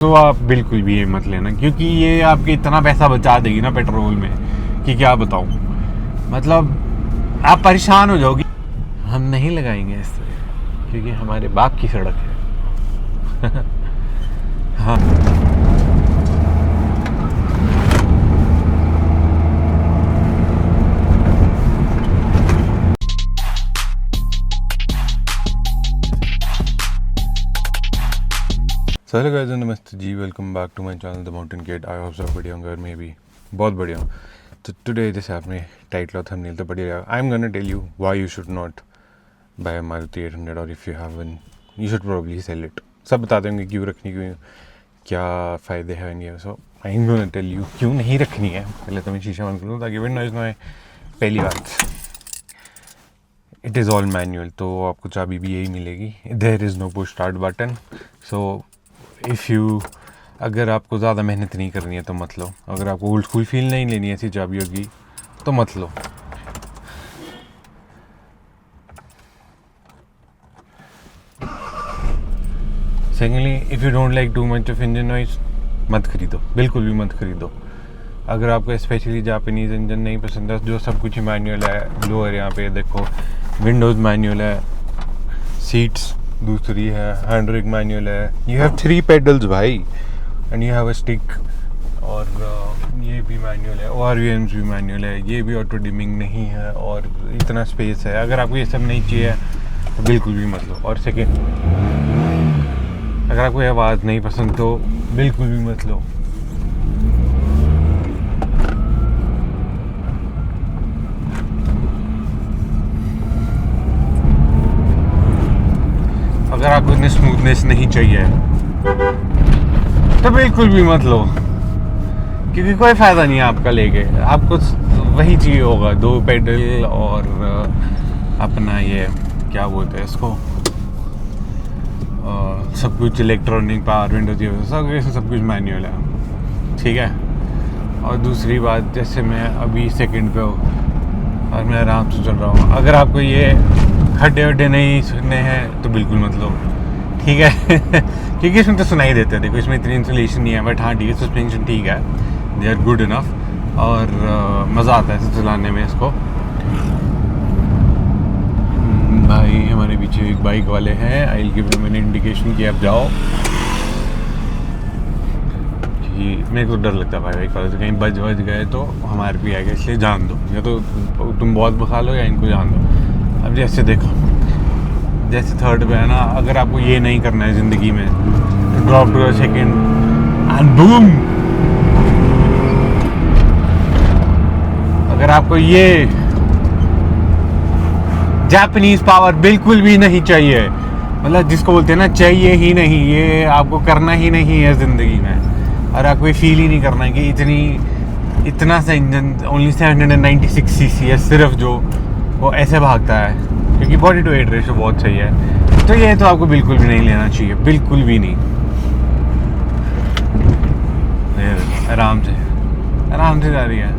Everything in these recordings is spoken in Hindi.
तो आप बिल्कुल भी ये मत लेना, क्योंकि ये आपके इतना पैसा बचा देगी ना पेट्रोल में कि क्या बताऊँ। मतलब आप परेशान हो जाओगी। हम नहीं लगाएंगे इस तरह, क्योंकि हमारे बाप की सड़क है। हाँ, सो हेलो गाइस, नमस्ते जी, welcome back to my channel the mountain kid. I hope सब बढ़िया होंगे और मैं भी बहुत बढ़िया हूँ। तो टुडे जैसे आपने टाइटल और थंबनेल तो बढ़िया, I am gonna tell you why you should not buy Maruti 800 और if you have one you should probably sell it. सब बता देंगे क्यों रखनी, क्यों क्या फ़ायदे हैं ये। So I am gonna tell you क्यों नहीं रखनी है। पहले तो मैं शीशा बंद कर लूँ ताकि विंड नॉइज़ ना आए। पहली बात, इट इज़ ऑल मैनुअल, तो आपको चाबी भी यही मिलेगी। There is no push start button. So if you अगर आपको ज़्यादा मेहनत नहीं करनी है तो मत लो। अगर आपको ओल्ड स्कूल फील नहीं लेनी है ऐसी चाबियों की तो मत लो। Secondly, if you don't like too much of engine noise, मत खरीदो, बिल्कुल भी मत खरीदो। अगर आपको स्पेशली जापानीज़ इंजन नहीं पसंद है, जो सब कुछ मैनुअल है, लोअर यहाँ पे देखो विंडोज़ मैनुअल है, सीट्स दूसरी है, हैंड ब्रेक मैनुअल है, यू हैव 3 पेडल्स भाई and you have a stick, और ये भी मैनुअल है, ORVMs भी मैनुअल है, ये भी ऑटो डिमिंग नहीं है और इतना स्पेस है। अगर आपको ये सब नहीं चाहिए तो बिल्कुल भी मत लो। और सेकेंड, अगर आपको ये आवाज़ नहीं पसंद तो बिल्कुल भी मत लो। अगर आपको इतनी स्मूथनेस नहीं चाहिए तो बिल्कुल भी मत लो, क्योंकि कोई फ़ायदा नहीं है आपका लेके। आपको वही चाहिए होगा, 2 पेडल और अपना ये क्या बोलते हैं इसको, सब कुछ इलेक्ट्रॉनिक, पावर विंडोज, ये सब कुछ मैनुअल है, ठीक है। और दूसरी बात, जैसे मैं अभी सेकंड पे हूँ और मैं आराम से चल रहा हूँ, अगर आपको ये खड्डे वड्डे नहीं सुनने हैं तो बिल्कुल मत लो, ठीक है। क्योंकि इसमें तो सुनाई देते हैं, देखो इसमें इतनी इंसुलेशन नहीं है, बट हाँ ठीक है, सस्पेंशन ठीक है, दे आर गुड इनफ, और मज़ा आता है इसे चलाने में इसको। भाई हमारे पीछे एक बाइक वाले हैं, I will give him an indication कि आप जाओ, कि मेरे को डर लगता है भाई बाइक वाले से कहीं बज गए तो हमारे भी आएगा, इसलिए जान दो, या तो तुम बहुत बखा लो या इनको जान दो। अब जैसे देखो, जैसे थर्ड पे है ना, अगर आपको ये नहीं करना है ज़िंदगी में तो drop to a second and boom. अगर आपको ये जापानीज पावर बिल्कुल भी नहीं चाहिए, मतलब जिसको बोलते हैं ना चाहिए ही नहीं, ये आपको करना ही नहीं है ज़िंदगी में, और आपको ये फील ही नहीं करना है कि इतना सा इंजन ओनली 796 सीसी है सिर्फ, जो वो ऐसे भागता है, क्योंकि बॉडी टू वेट रेशो बहुत सही है। तो ये तो आपको बिल्कुल भी नहीं लेना चाहिए, बिल्कुल भी नहीं। आराम से जा रही है,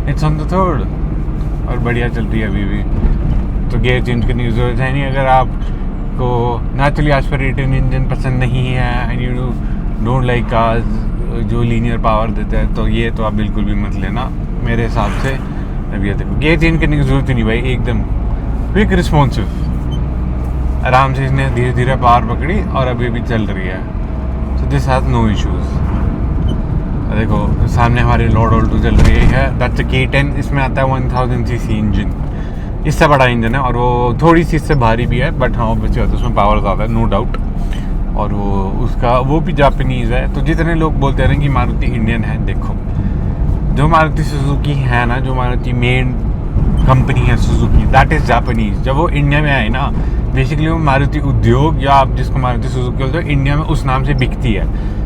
इट्स ऑन द थर्ड, और बढ़िया चल रही है अभी भी, तो गियर चेंज करने की ज़रूरत है नहीं। अगर आपको नेचुरली एस्पिरेटेड इंजन पसंद नहीं है and you don't like cars जो लीनियर पावर देते हैं, तो ये तो आप बिल्कुल भी मत लेना मेरे हिसाब से। अभी ये देखो, गियर चेंज करने की ज़रूरत ही नहीं भाई, एकदम क्विक रिस्पॉन्सिव, आराम से इसने धीरे धीरे पावर पकड़ी और अभी भी चल रही है। So this has no issues. देखो सामने हमारी लॉर्ड ऑल्टो चल रही है, दैट्स K10, इसमें आता है 1000 सीसी इंजन, इससे बड़ा इंजन है, और वो थोड़ी सी इससे भारी भी है, बट हाँ ऑब्वियसली होता है, उसमें पावर ज़्यादा है, नो डाउट। और वो भी जापानीज़ है। तो जितने लोग बोलते हैं ना कि मारुति इंडियन है, देखो जो मारुति सुजुकी है ना, जो मारुति मेन कंपनी है सुजुकी, दैट इज़ जापानीज़। जब वो इंडिया में आए ना, बेसिकली वो मारुति उद्योग, या आप जिसको मारुति सुजुकी बोलते हो, इंडिया में उस नाम से बिकती है।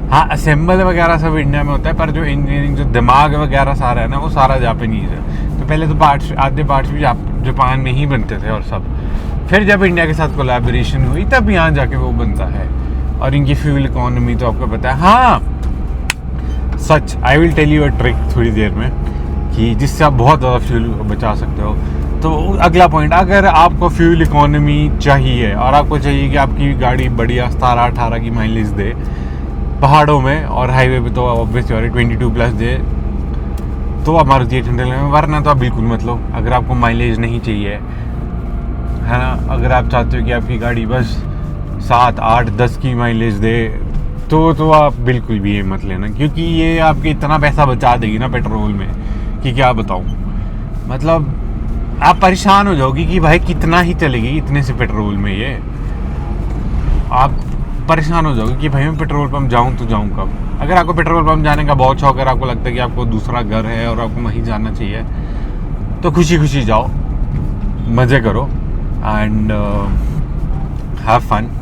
हाँ, असेंबल वगैरह सब इंडिया में होता है, पर जो इंजीनियरिंग, जो दिमाग वगैरह सारा है ना, वो सारा जापानीज़ है। तो पहले तो आधे पार्ट्स भी जापान में ही बनते थे और सब, फिर जब इंडिया के साथ कोलैबोरेशन हुई तब यहाँ जाके वो बनता है। और इनकी फ्यूल इकोनॉमी तो आपको पता है। हाँ सच, I will tell you a trick थोड़ी देर में, कि जिससे आप बहुत ज़्यादा फ्यूल बचा सकते हो। तो अगला पॉइंट, अगर आपको फ्यूल इकोनॉमी चाहिए और आपको चाहिए कि आपकी गाड़ी बढ़िया 17-18 की माइलेज दे, पहाड़ों में और हाईवे पे तो ऑब्वियसली और 22+ दे तो आप मारुति 800 में, वरना तो आप बिल्कुल मत लो। अगर आपको माइलेज नहीं चाहिए है ना, अगर आप चाहते हो कि आपकी गाड़ी बस 7, 8, 10 की माइलेज दे तो आप बिल्कुल भी ये मत लेना, क्योंकि ये आपके इतना पैसा बचा देगी ना पेट्रोल में कि क्या बताऊँ। मतलब आप परेशान हो जाओगी कि भाई कितना ही चलेगी इतने से पेट्रोल में। ये आप परेशान हो जाओगे कि भाई मैं पेट्रोल पंप जाऊं तो जाऊं कब। अगर आपको पेट्रोल पंप जाने का बहुत शौक है, आपको लगता है कि आपको दूसरा घर है और आपको वहीं जाना चाहिए, तो खुशी खुशी जाओ, मज़े करो एंड हैव फन।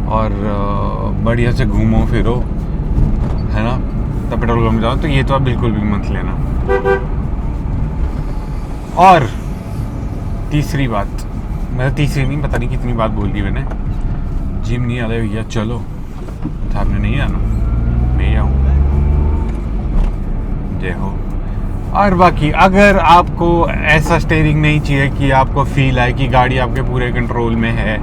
और बढ़िया से घूमो फिरो, है ना, तब पेट्रोल पंप जाओ। तो ये तो आप बिल्कुल भी मत लेना। और तीसरी बात, मतलब तीसरी नहीं, पता नहीं कितनी बात बोल दी मैंने। जिम नहीं आ रहे भैया, चलो। तो आपने नहीं आना, मैं आऊँ, जय हो। और बाकी अगर आपको ऐसा स्टीयरिंग नहीं चाहिए कि आपको फील आए कि गाड़ी आपके पूरे कंट्रोल में है,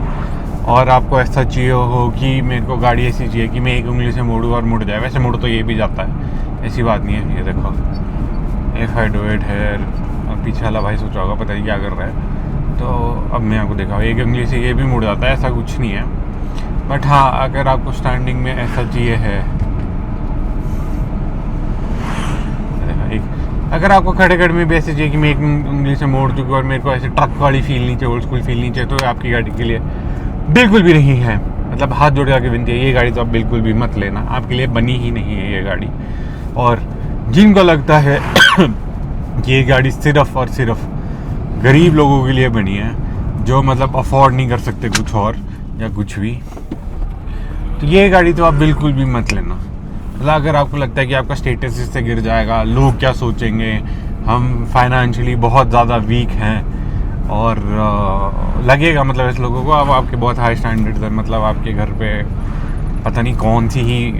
और आपको ऐसा चाहिए हो कि मेरे को गाड़ी ऐसी चाहिए कि मैं एक उंगली से मोड़ूँ और मुड़ जाए, वैसे मुड़ तो ये भी जाता है, ऐसी बात नहीं है। ये देखो, if I do it here, और पीछे वाला भाई सोचा होगा पता नहीं क्या कर रहा है, तो अब मैं आपको देखा एक उंगली से ये भी मुड़ जाता है, ऐसा कुछ नहीं है। बट हाँ, अगर आपको स्टैंडिंग में ऐसा चाहिए है, अगर आपको खड़े खड़े में भी ऐसे चाहिए कि मैं एक उंगली से मोड़ चुकी और मेरे को ऐसे ट्रक वाली फील नहीं चाहिए, ओल्ड स्कूल फील नहीं चाहिए, तो आपकी गाड़ी के लिए बिल्कुल भी नहीं है। मतलब हाथ जोड़ के विनती है, ये गाड़ी तो आप बिल्कुल भी मत लेना, आपके लिए बनी ही नहीं है ये गाड़ी। और जिनको लगता है कि ये गाड़ी सिर्फ और सिर्फ गरीब लोगों के लिए बनी है, जो मतलब अफोर्ड नहीं कर सकते कुछ और या कुछ भी, तो ये गाड़ी तो आप बिल्कुल भी मत लेना। मतलब अगर आपको लगता है कि आपका स्टेटस इससे गिर जाएगा, लोग क्या सोचेंगे, हम फाइनेंशियली बहुत ज़्यादा वीक हैं, और लगेगा मतलब ऐसे लोगों को अब आपके बहुत हाई स्टैंडर्ड्स है, मतलब आपके घर पे पता नहीं कौन सी ही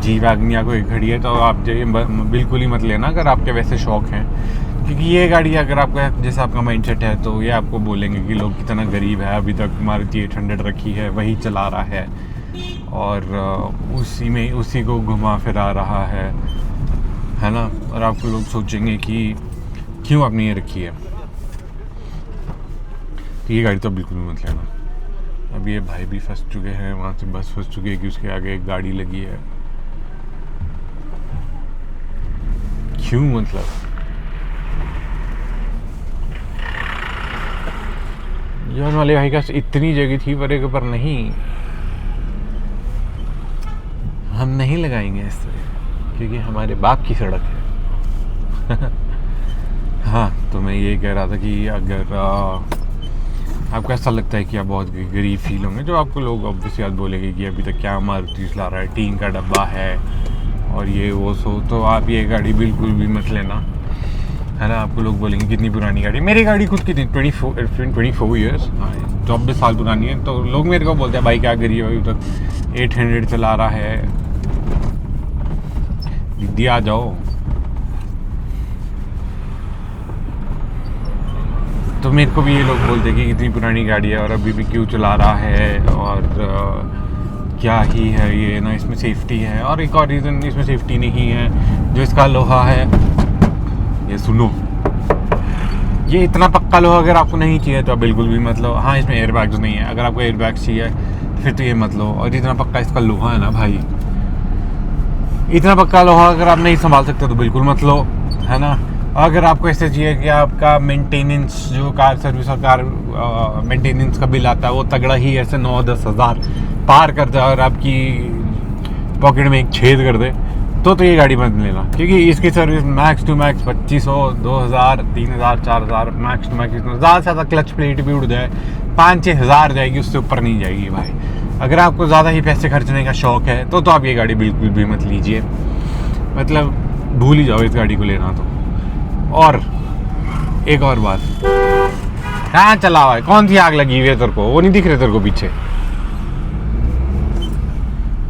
जी वैगन या कोई खड़ी है, तो आप ये बिल्कुल ही मत लेना अगर आपके वैसे शौक हैं। क्योंकि ये गाड़ी अगर आपका जैसा आपका माइंडसेट है, तो ये आपको बोलेंगे कि लोग कितना गरीब है, अभी तक मारुति 800 रखी है, वही चला रहा है, और उसी को घुमा फिरा रहा है ना। और आपको लोग सोचेंगे कि क्यों आपने ये रखी है। तो ये गाड़ी तो बिल्कुल भी मत लेना। अभी ये भाई भी फंस चुके हैं, वहाँ से बस फंस चुकी है कि उसके आगे एक गाड़ी लगी है। क्यों, मतलब जॉन वाले भाई का इतनी जगह थी पर एक पर नहीं, हम नहीं लगाएंगे इस तरह, क्योंकि हमारे बाप की सड़क है। हाँ, तो मैं ये कह रहा था कि अगर आपको ऐसा लगता है कि आप बहुत गरीब फील होंगे, जो आपको लोग ऑब्वियसली बात बोलेंगे कि अभी तक क्या मारुति चला रहा है, टीन का डब्बा है और ये वो सो, तो आप ये गाड़ी बिल्कुल भी मत लेना, है ना। आपको लोग बोलेंगे कितनी पुरानी गाड़ी, मेरी गाड़ी खुद की 24 ईयर्स, 24 साल पुरानी है। तो लोग मेरे को बोलते हैं भाई क्या गरीब है, अभी तक 800 चला रहा है, दीदी आ जाओ। तो मेरे को भी ये लोग बोलते हैं कि कितनी पुरानी गाड़ी है और अभी भी क्यों चला रहा है, और क्या ही है ये ना, इसमें सेफ्टी है। और एक और रीज़न, इसमें सेफ्टी नहीं है, जो इसका लोहा है, ये सुनो, ये इतना पक्का लोहा अगर आपको नहीं चाहिए तो आप बिल्कुल भी मत लो। हाँ, इसमें एयर बैग्स नहीं है, अगर आपको एयर बैग्स चाहिए फिर तो ये मत लो। और इतना पक्का इसका लोहा है ना भाई, इतना पक्का लोहा अगर आप नहीं संभाल सकते तो बिल्कुल मत लो, है ना। अगर आपको ऐसे चाहिए कि आपका मेंटेनेंस, जो कार सर्विस और कार मेंटेनेंस का बिल आता है वो तगड़ा ही ऐसे 9-10 हज़ार पार कर जाए और आपकी पॉकेट में एक छेद कर दे, तो ये गाड़ी मत लेना। क्योंकि इसकी service max to max 2500, 2000, 3000, 4000 max to max, ज़्यादा से ज़्यादा क्लच प्लेट भी उड़ जाए 5-6 हज़ार जाएगी, उससे ऊपर नहीं जाएगी भाई। अगर आपको ज़्यादा ही पैसे खर्चने का शौक है तो आप ये गाड़ी बिल्कुल भी मत लीजिए, मतलब भूल ही जाओ इस गाड़ी को लेना। तो और एक और बात, कहाँ चला हुआ है, कौन सी आग लगी हुई है तेरे को, वो नहीं दिख रहे तेरे को पीछे,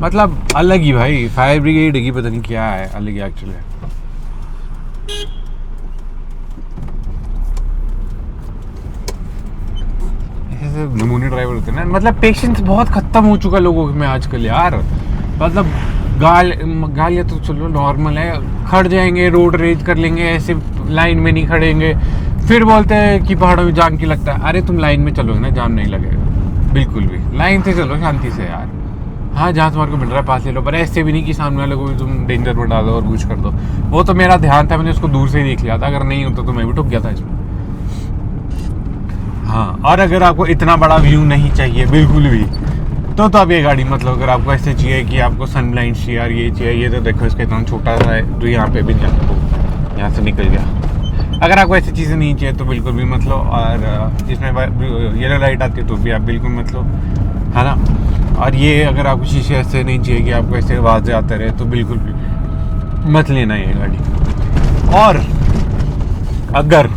मतलब अलग ही भाई, फायर ब्रिगेड की पता नहीं क्या है, अलग ही एक्चुअली। ऐसे जैसे नमूने ड्राइवर होते हैं ना, मतलब पेशेंस बहुत खत्म हो चुका लोगों में आजकल यार। मतलब गालियाँ तो चलो नॉर्मल है, खड़ जाएंगे, रोड रेज कर लेंगे, ऐसे लाइन में नहीं खड़ेंगे, फिर बोलते हैं कि पहाड़ों में जाम क्यों लगता है। अरे तुम लाइन में चलोगे ना, जाम नहीं लगेगा बिल्कुल भी, लाइन से चलो शांति से यार। हाँ, जहाँ तुम्हारे को मिल रहा है पास ले लो, पर ऐसे भी नहीं कि सामने वाले को भी तुम डेंजर में डालो और कुछ कर दो। वो तो मेरा ध्यान था, मैंने उसको दूर से ही देख लिया था, अगर नहीं होता तो मैं भी ठुक गया था इसमें। हाँ, और अगर आपको इतना बड़ा व्यू नहीं चाहिए बिल्कुल भी, तो आप ये गाड़ी मतलब, अगर आपको ऐसे चाहिए कि आपको सन ब्लाइंड चाहिए और ये चाहिए, ये तो देखो इसका इतना छोटा सा है जो यहाँ पे भी नहीं आता, यहाँ से निकल गया। अगर आपको ऐसी चीज़ें नहीं चाहिए तो बिल्कुल भी मत लो। और इसमें येलो लाइट आती है तो भी आप बिल्कुल मत लो, है ना। और ये अगर आपको शीशे ऐसे नहीं चाहिए कि आपको ऐसे आवाज़ें आते रहे, तो बिल्कुल भी मत लेना ये गाड़ी। और अगर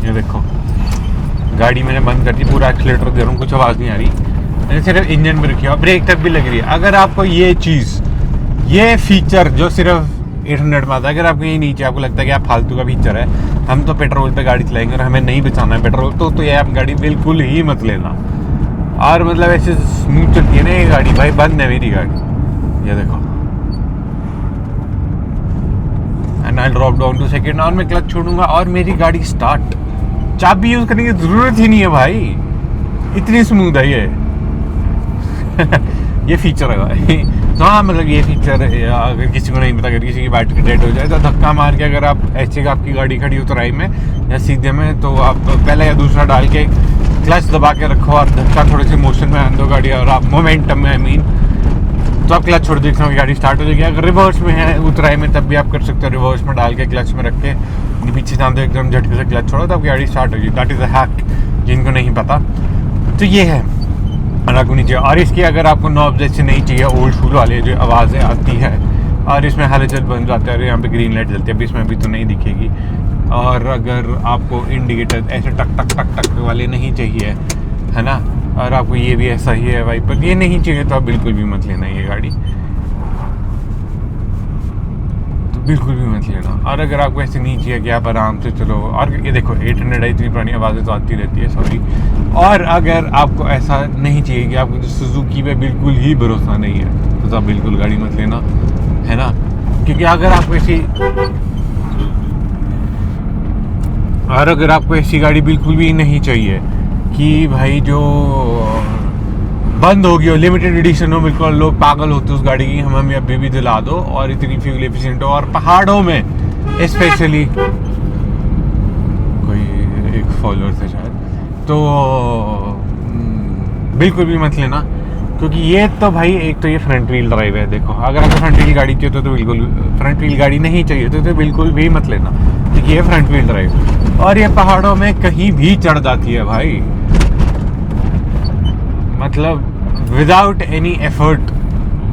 ये देखो गाड़ी मैंने बंद कर दी, पूरा एक्सीलेटर दे रहा हूँ, कुछ आवाज़ नहीं आ रही, मैंने सिर्फ इंजन में रखी है, ब्रेक तक भी लग रही है। अगर आपको ये चीज़, ये फीचर जो सिर्फ 800 में आता है, अगर आपको ये नीचे आपको लगता है कि आप फालतू का फीचर है, हम तो पेट्रोल पे गाड़ी चलाएंगे और हमें नहीं बचाना है पेट्रोल, तो ये आप गाड़ी बिल्कुल ही मत लेना। और मतलब ऐसे स्मूथ चलती है ना ये गाड़ी, भाई बंद है मेरी गाड़ी, ये देखो। And I drop down to second, और मैं क्लच छोड़ूंगा और मेरी गाड़ी स्टार्ट। चाबी यूज करने की जरूरत ही नहीं है भाई, इतनी स्मूथ है ये। ये फीचर है भाई। तो हाँ, मतलब ये फीचर अगर किसी को नहीं पता, अगर किसी की बैटरी डेड हो जाए तो धक्का मार के, अगर आप ऐसे आपकी गाड़ी खड़ी हो तो राइट में या सीधे में, तो आप पहले या दूसरा डाल के क्लच दबा के रखो और धक्का थोड़े से मोशन में आन दो गाड़ी, और आप मोमेंटम में, आई मीन, तो आप क्लच छोड़ देते हो, गाड़ी स्टार्ट हो जाएगी। अगर रिवर्स में है उतराई में, तब भी आप कर सकते हो, रिवर्स में डाल के क्लच में रख के पीछे जान दो, एकदम झटके से क्लच छोड़ो, तब गाड़ी स्टार्ट होगी। दैट इज़ अ हैक जिनको नहीं पता, तो ये है। और आपको नीचे, और इसकी अगर आपको नॉब जैसे नहीं चाहिए, ओल्ड स्कूल वाले जो आवाज़ें आती है, और इसमें हलचल बन जाते हैं, यहाँ पे ग्रीन लाइट जलती है, अभी इसमें अभी तो नहीं दिखेगी। और अगर आपको इंडिकेटर ऐसे टक टक टक टक वाले नहीं चाहिए, है ना, और आपको ये भी ऐसा ही है वाइपर, ये नहीं चाहिए, तो आप बिल्कुल भी मत लेना ये गाड़ी, तो बिल्कुल भी मत लेना। और अगर आपको ऐसे नहीं चाहिए कि आप आराम से चलो, और ये देखो 800 है, इतनी पुरानी आवाज़ें तो आती रहती है, सॉरी। और अगर आपको ऐसा नहीं चाहिए कि आपको सुजुकी पे बिल्कुल ही भरोसा नहीं है, तो आप बिल्कुल गाड़ी मत लेना, है ना। क्योंकि अगर आपको ऐसी गाड़ी बिल्कुल भी नहीं चाहिए कि भाई जो बंद होगी हो, लिमिटेड एडिशन हो, बिल्कुल लोग पागल होते उस गाड़ी की, हमें अभी भी दिला दो, और इतनी फ्यूल एफिशिएंट हो, और पहाड़ों में स्पेशली, कोई एक फॉलोअर थे शायद, तो बिल्कुल भी मत लेना। क्योंकि ये तो भाई, एक तो ये फ्रंट व्हील ड्राइव है, देखो अगर आपको फ्रंट व्हील गाड़ी चाहिए तो बिल्कुल, फ्रंट व्हील गाड़ी नहीं चाहिए तो बिल्कुल भी मत लेना, क्योंकि ये फ्रंट व्हील ड्राइव, और ये पहाड़ों में कहीं भी चढ़ जाती है भाई, मतलब without any effort,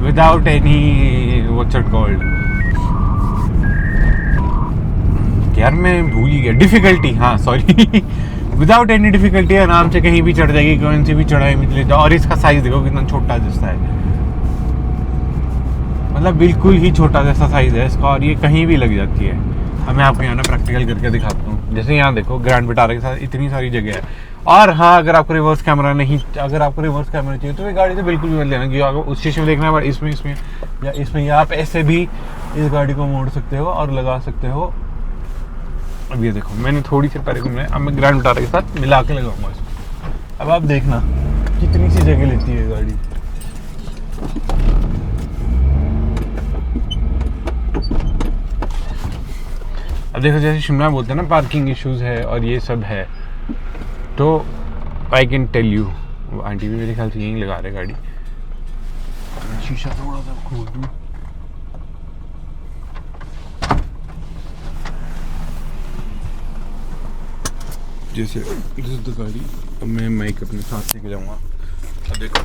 without any what's it called, यार मैं भूल ही गया, डिफिकल्टी, हाँ सॉरी, विदाउट एनी डिफिकल्टी आराम से कहीं भी चढ़ जाएगी, कौन सी भी चढ़ाई में ले जाओ। और इसका साइज देखो कितना छोटा जैसा है, मतलब बिल्कुल ही छोटा जैसा साइज है इसका, और ये कहीं भी लग जाती है। अब मैं आपको यहाँ ना प्रैक्टिकल करके दिखाता हूँ। जैसे यहाँ देखो ग्रैंड विटारा के साथ इतनी सारी जगह है। और हाँ, अगर आपको रिवर्स कैमरा चाहिए तो ये गाड़ी तो बिल्कुल भी मत लेना, क्योंकि अगर उस चीज़ में देखना है, इसमें या आप ऐसे भी इस गाड़ी को मोड़ सकते हो और लगा सकते हो। अब ये देखो मैंने थोड़ी सी पहले घूमना है, अब मैं ग्रैंड विटारा के साथ मिला के लगाऊंगा इसको। अब आप देखना कितनी सी जगह लेती है गाड़ी। अब देखो जैसे शिमला बोलते हैं ना, पार्किंग इश्यूज है और ये सब है, तो I can tell you, aunty भी मेरे ख्याल से यहीं लगा रहे गाड़ी। शीशा थोड़ा सा खोल दूँ, जैसे गाड़ी, अब मैं माइक अपने साथ लेके जाऊँगा। अब देखो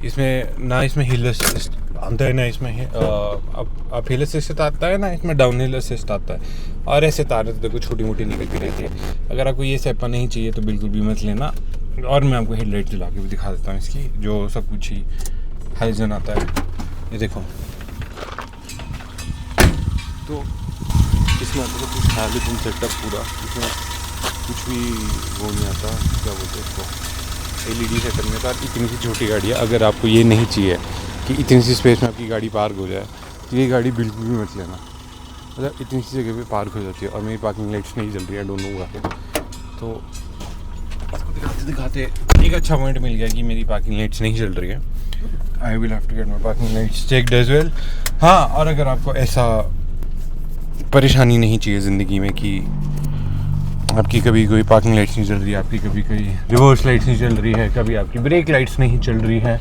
इसमें हिल असिस्ट आता है ना, इसमें अब हिल असिस्ट आता है ना, इसमें डाउन हिल असिस्ट आता है, और ऐसे तारें तो देखो छोटी मोटी निकलती रहती है। अगर आपको ये सेपा नहीं चाहिए तो बिल्कुल भी मत लेना। और मैं आपको हेडलाइट जला के भी दिखा देता हूँ इसकी, जो सब कुछ ही हाइजन आता है। ये देखो, तो इसमें आता है कुछ हैलोजन सेटअप पूरा, इसमें कुछ भी वो नहीं आता, क्या बोलते हैं इसको, LED सेटअप में था, इतनी सी छोटी गाड़ी है। अगर आपको ये नहीं चाहिए कि इतनी सी स्पेस में आपकी गाड़ी पार्क हो जाए तो ये गाड़ी बिल्कुल भी मत लेना। मतलब इतनी सी जगह पे पार्क हो जाती है और मेरी पार्किंग लाइट्स नहीं चल रही है, दोनों हुआ है। तो इसको दिखाते दिखाते एक अच्छा पॉइंट मिल गया कि मेरी पार्किंग लाइट्स नहीं चल रही है। I will have to get my parking lights checked as well. हाँ, और अगर आपको ऐसा परेशानी नहीं चाहिए ज़िंदगी में कि आपकी कभी कोई पार्किंग लाइट्स नहीं चल रही है, आपकी कभी कोई रिवर्स लाइट्स नहीं चल रही है, कभी आपकी ब्रेक लाइट्स नहीं चल रही है,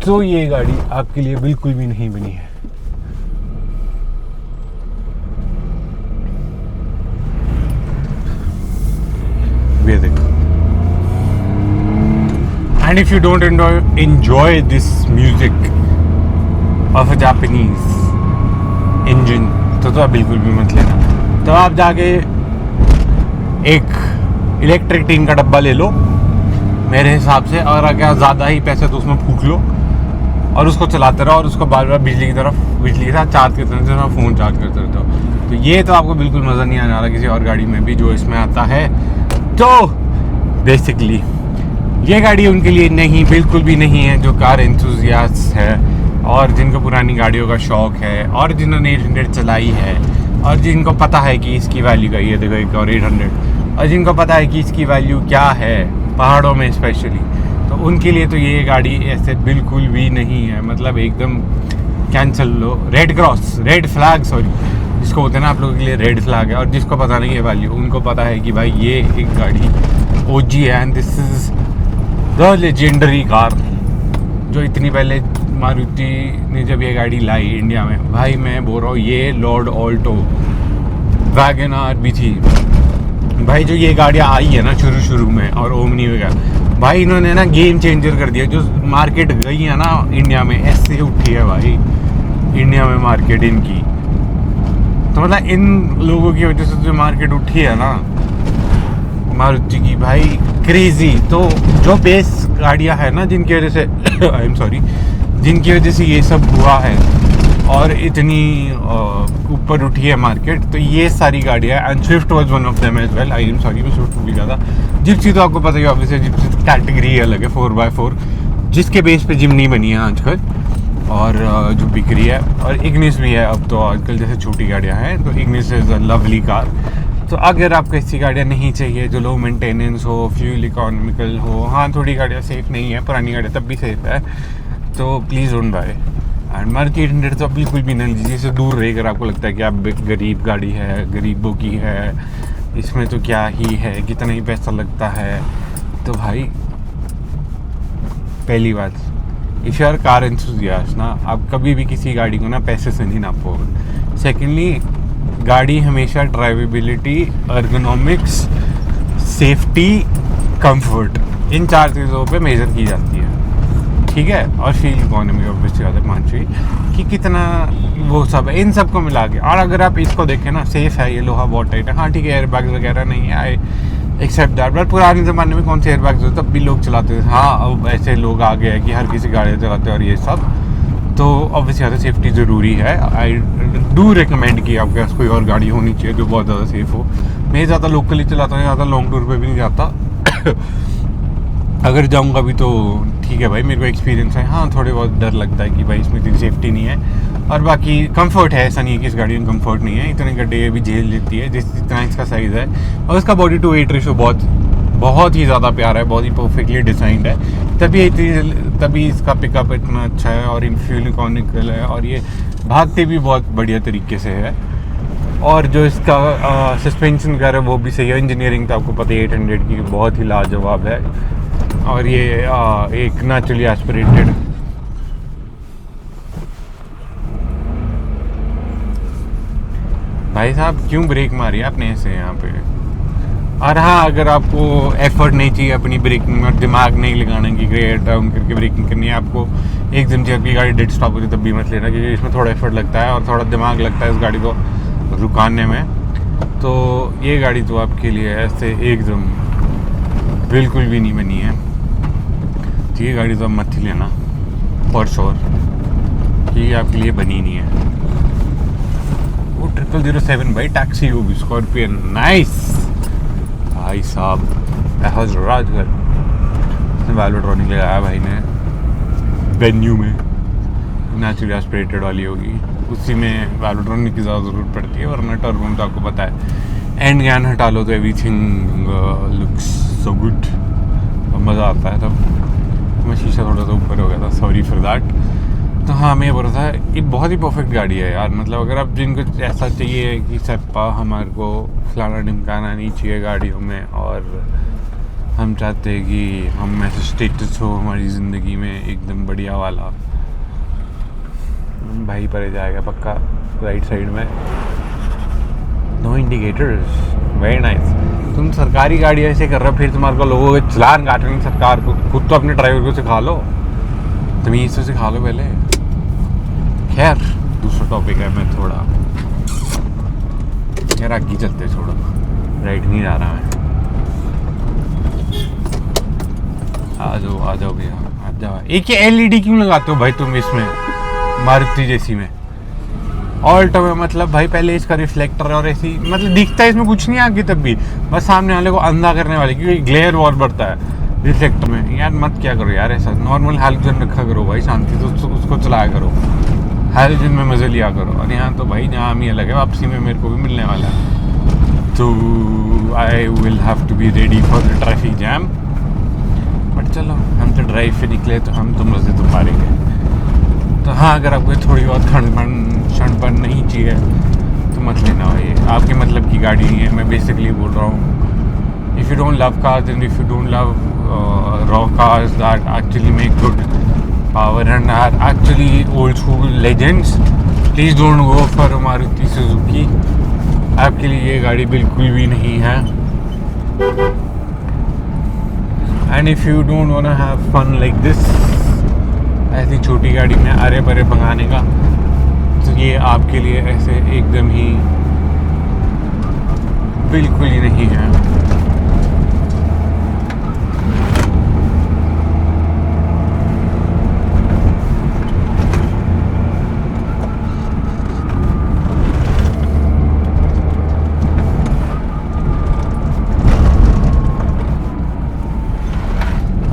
तो ये गाड़ी आपके लिए बिल्कुल भी नहीं बनी है। ये देखो। And if you don't enjoy this music of a Japanese engine तो आप बिल्कुल भी मत लेना। तो आप जाके एक इलेक्ट्रिक टीन का डब्बा ले लो मेरे हिसाब से, और अगर ज़्यादा ही पैसे तो उसमें फूंक लो और उसको चलाते रहो और उसको बार बार बिजली के साथ चार्ज करते रहते हो, फ़ोन चार्ज करते रहते हो। तो ये तो आपको बिल्कुल मज़ा नहीं आने वाला किसी और गाड़ी में भी जो इसमें आता है। तो बेसिकली ये गाड़ी उनके लिए नहीं, बिल्कुल भी नहीं है जो कार एंथुसियास्ट है और जिनको पुरानी गाड़ियों का शौक़ है और जिन्होंने 800 चलाई है और जिनको पता है कि इसकी वैल्यू का, ये देखो एक और 800, और जिनको पता है कि इसकी वैल्यू क्या है पहाड़ों में स्पेशली, तो उनके लिए तो ये गाड़ी ऐसे बिल्कुल भी नहीं है। मतलब एकदम कैंसिल लो। Red cross, red flag, sorry, जिसको होते हैं ना आप लोगों के लिए रेड फ्लैग है। और जिसको पता नहीं है वैल्यू, उनको पता है कि भाई ये एक गाड़ी OG है and this is the legendary car. जो इतनी पहले मारुति ने जब ये गाड़ी लाई इंडिया में, भाई मैं बोल रहा हूँ ये लॉर्ड ऑल्टो वैगन आर भी थी भाई। जो ये गाड़ियाँ आई है ना शुरू में, और ओमनी वगैरह, भाई इन्होंने ना गेम चेंजर कर दिया। जो मार्केट गई है ना इंडिया में, ऐसे उठी है भाई इंडिया में मार्केट इनकी। तो मतलब इन लोगों की वजह से जो मार्केट उठी है ना मारुति की, भाई क्रेजी। तो जो बेस गाड़ियाँ हैं ना जिनकी वजह से आई एम सॉरी, जिनकी वजह से ये सब हुआ है और इतनी ऊपर उठी है मार्केट, तो ये सारी गाड़ियाँ, and Swift was one of them as well. I am sorry, मैं स्विफ्ट भूल गया था। जिप्सी तो आपको पता ही ऑब्वियसली, जिप्सी कैटेगरी अलग है 4x4, जिसके बेस पे जिमनी बनी है आजकल और जो बिक रही है। और इग्निस भी है अब तो आजकल, जैसे छोटी गाड़ियाँ हैं तो Ignis is a lovely car. तो अगर आपको ऐसी गाड़ियाँ नहीं चाहिए जो लो मेंटेनेंस हो, फ्यूल इकोनॉमिकल हो, हाँ थोड़ी गाड़ियाँ सेफ़ नहीं है, पुरानी गाड़ियाँ तब भी सेफ़ है, तो please don't buy. And Maruti 800 तो बिल्कुल भी नहीं लीजिए, इससे दूर रहे अगर आपको लगता है कि आप एक गरीब गाड़ी है, गरीबों की है, इसमें तो क्या ही है, कितना ही पैसा लगता है। तो भाई पहली बात, if you are car enthusiast ना, आप कभी भी किसी गाड़ी को ना पैसे से नहीं नापोगे। सेकेंडली, गाड़ी हमेशा ड्राइवेबिलिटी, एर्गोनॉमिक्स, सेफ्टी, कंफर्ट, इन 4 चीज़ों पे मेजर की जाती है, ठीक है। और फ्यूल इकोनॉमी ऑब्वियसली ज़्यादा पाँचवीं कि कितना वो सब है, इन सब को मिला के। और अगर आप इसको देखें ना, सेफ़ है, ये लोहा बहुत टाइट है, हाँ ठीक है, एयरबैग्स वगैरह नहीं है, आई एक्सेप्ट दैट। बट पुराने ज़माने में कौन से एयरबैग्स होते, तब भी लोग चलाते थे। हाँ अब ऐसे लोग आ गए हैं कि हर किसी गाड़ी चलाते हैं और ये सब, तो ऑब्वियसली ज़्यादा सेफ्टी ज़रूरी है। आई डू रिकमेंड कि आपके पास कोई और गाड़ी होनी चाहिए जो बहुत ज़्यादा सेफ़ हो। मैं ज़्यादा लोकली चलाता हूँ, ज़्यादा लॉन्ग टूर पे भी नहीं जाता अगर जाऊँगा भी तो ठीक है भाई, मेरे को एक्सपीरियंस है। हाँ थोड़े बहुत डर लगता है कि भाई इसमें इतनी सेफ्टी नहीं है, और बाकी कंफर्ट है, ऐसा नहीं है कि इस गाड़ी में कंफर्ट नहीं है। इतने गड्ढे भी झेल लेती है जितना इसका साइज़ है, और उसका बॉडी टू वेट रेशो बहुत ही ज़्यादा प्यारा है, बहुत ही परफेक्टली डिज़ाइंड है। तभी इसका पिकअप इतना अच्छा है और इन फ्यूल इकोनॉमिकल है, और ये भागते भी बहुत बढ़िया तरीके से है। और जो इसका सस्पेंशन वगैरह वो भी सही है। इंजीनियरिंग तो आपको पता है 800 की बहुत ही लाजवाब है। और ये एक नेचुरली एस्पिरेटेड, भाई साहब क्यों ब्रेक मारी आपने ऐसे यहाँ पे। और हाँ, अगर आपको एफर्ट नहीं चाहिए अपनी ब्रेकिंग में, दिमाग नहीं लगाना कि गियर डाउन करके ब्रेकिंग करनी है, आपको एकदम से आपकी गाड़ी डेड स्टॉप होती है तब भी मत लेना, क्योंकि इसमें थोड़ा एफर्ट लगता है और थोड़ा दिमाग लगता है इस गाड़ी को रुकाने में। तो ये गाड़ी तो आपके लिए ऐसे एकदम बिल्कुल भी नहीं बनी है। तो ये गाड़ी तो आप मत ही लेना फॉर श्योर, ये आपके लिए बनी नहीं है। वो 0007 भाई, टैक्सी होगी, स्कॉर्पियन, नाइस भाई साहब, राजगढ़। वैल्वोट्रॉनिक लगाया भाई ने वेन्यू में, नेचुरली एस्पिरेटेड वाली होगी, उसी में वैल्वोट्रॉनिक की ज़्यादा ज़रूरत पड़ती है, वरना टर्बो में तो आपको पता है एंड गैन हटा लो तो एवरीथिंग लुक्स सो गुड, मज़ा आता है तब। मैं शीशा थोड़ा सा ऊपर हो गया था, सॉरी फॉर दैट। तो हाँ, मैं ये बोल रहा था, ये बहुत ही परफेक्ट गाड़ी है यार। मतलब अगर आप जिनको ऐसा चाहिए कि सप्पा हमारे को फलाना ढिमकाना नहीं चाहिए गाड़ियों में, और हम चाहते हैं कि हम ऐसे स्टेटस हो हमारी ज़िंदगी में एकदम बढ़िया वाला, भाई परे जाएगा पक्का राइट साइड में, नो इंडिकेटर्स, वेरी नाइस। तुम सरकारी गाड़ी ऐसे कर रहे हो, फिर तुम्हारे को लोगों के चलान काटेंगे सरकार को, खुद तो अपने ड्राइवर को सिखा लो, तमीज़ से सिखा लो पहले। खैर दूसरा टॉपिक है, मैं थोड़ा यार आगे चलते छोड़ो, राइट नहीं जा रहा मैं। आ जाओ भैया, आ जाओ। एक ये LED क्यों लगाते हो भाई तुम इसमें, मारुति जैसी में, ऑल्टो में? मतलब भाई पहले इसका रिफ्लेक्टर और ऐसी, मतलब दिखता है इसमें कुछ नहीं आगे, तब भी बस सामने वाले को अंधा करने वाले, क्योंकि ग्लेयर बहुत बढ़ता है रिफ्लेक्टर में। यार मत क्या करो यार ऐसा, नॉर्मल हैलोजन रखा करो भाई, शांति से उसको चलाया करो, हैलोजन में मज़े लिया करो। और यहाँ तो भाई नाम ही अलग है, वापसी में मेरे को भी मिलने वाला है, तो I will have to be ready for the traffic jam. But चलो, हम तो ड्राइव पे निकले तो हम तो मज़े तो मारेंगे। तो हाँ, अगर आपको थोड़ी बहुत क्षणपन नहीं चाहिए तो मत लेना भाई, आपके मतलब की गाड़ी नहीं है। मैं बेसिकली बोल रहा हूँ, if you don't love cars and if you don't love raw cars that actually make good power and are actually old school legends, please don't go for Maruti Suzuki. आपके लिए ये गाड़ी बिल्कुल भी नहीं है। And if you don't want to have fun like this, ऐसी छोटी गाड़ी में अरे बरे भगाने का, तो ये आपके लिए ऐसे एकदम ही बिल्कुल ही नहीं है।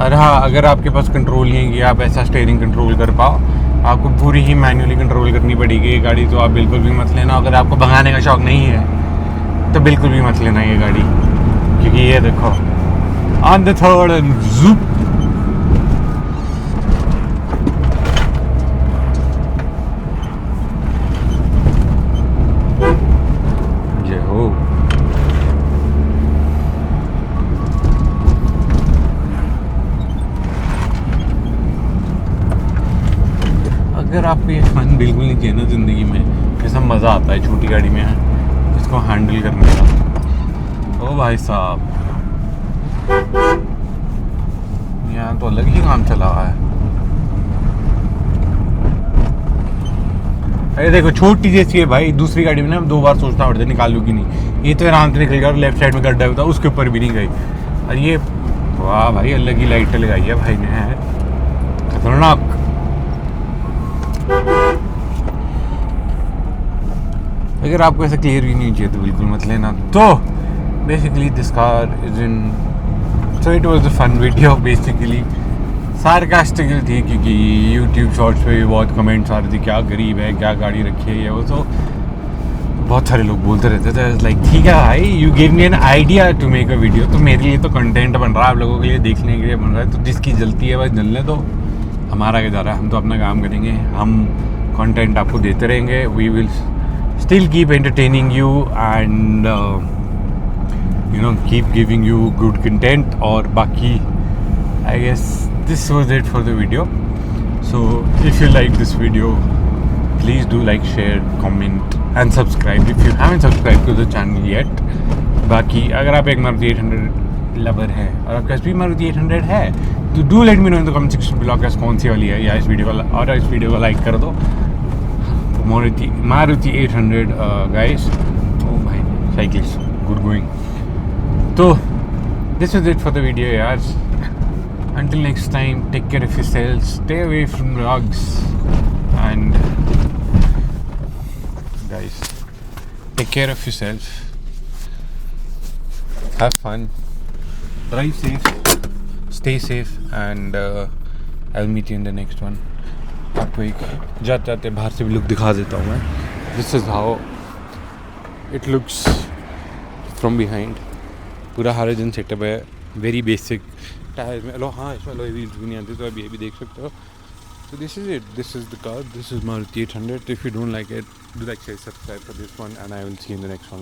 और हाँ, अगर आपके पास कंट्रोल नहीं है कि आप ऐसा स्टीयरिंग कंट्रोल कर पाओ, आपको पूरी ही मैन्युअली कंट्रोल करनी पड़ेगी ये गाड़ी, तो आप बिल्कुल भी मत लेना। अगर आपको भगाने का शौक नहीं है तो बिल्कुल भी मत लेना ये गाड़ी, क्योंकि ये देखो ऑन द थर्ड एंड ज़ूप, ये हो। अगर आपको ये फन बिल्कुल नहीं चाहिए ना ज़िंदगी में, कैसा मज़ा आता है छोटी गाड़ी में इसको हैंडल करने का, ओ भाई साहब यहाँ तो अलग ही काम चला हुआ है। अरे देखो छोटी जैसी है भाई, दूसरी गाड़ी में ना 2 बार सोचना पड़ता है निकालू कि नहीं, ये तो आराम से निकल गया, और लेफ्ट साइड में गड्ढा होता है उसके ऊपर भी नहीं गई। और ये वाह भाई, अलग ही लाइटें लगाई है भाई ने, खतरनाक। अगर आपको ऐसा क्लियर भी नहीं चाहिए तो बिल्कुल मत लेना। तो basically this car is in, so it was a fun video, basically sarcastical थी, क्योंकि यूट्यूब शॉर्ट्स पे भी बहुत कमेंट्स आ रहे थे क्या गरीब है, क्या गाड़ी रखी है ये वो, तो बहुत सारे लोग बोलते रहते थे। लाइक ठीक है भाई, you give me an idea to make a video, तो मेरे लिए तो कंटेंट बन रहा है, आप लोगों के लिए देखने के लिए बन रहा है, तो जिसकी जलती है बस जलने दो, हमारा क्या जा रहा है, हम तो अपना काम करेंगे, हम कंटेंट आपको देते रहेंगे, we will still keep entertaining you and keep giving you good content. और बाकी I guess this was it for the video. So if you like this video, please do like, share, comment and subscribe if you haven't subscribed to the channel yet. बाकी अगर आप एक मारुति 800 लवर है और आपके पास भी मारुति 800 है तो do let me know in the comment section below कौन सी वाली है, या इस वीडियो को लाइक कर दो। Maruti 800 guys, oh भाई cyclist good going। तो this was it for the video guys, until next time take care of yourselves, stay away from drugs and guys take care of yourself, have fun, drive safe, stay safe and I'll meet you in the next one. आपको एक जाते जाते बाहर से भी लुक दिखा देता हूँ मैं. This is how it looks from behind. पूरा हालोजन सेटअप है, वेरी बेसिक. टायर में हाँ इसमें अलॉय व्हील्स भी नहीं आते, तो अभी ये भी देख सकते हो. So this is it. This is the car. This is Maruti 800. If you don't like it, do like, share, subscribe for this one, and I will see you in the next one.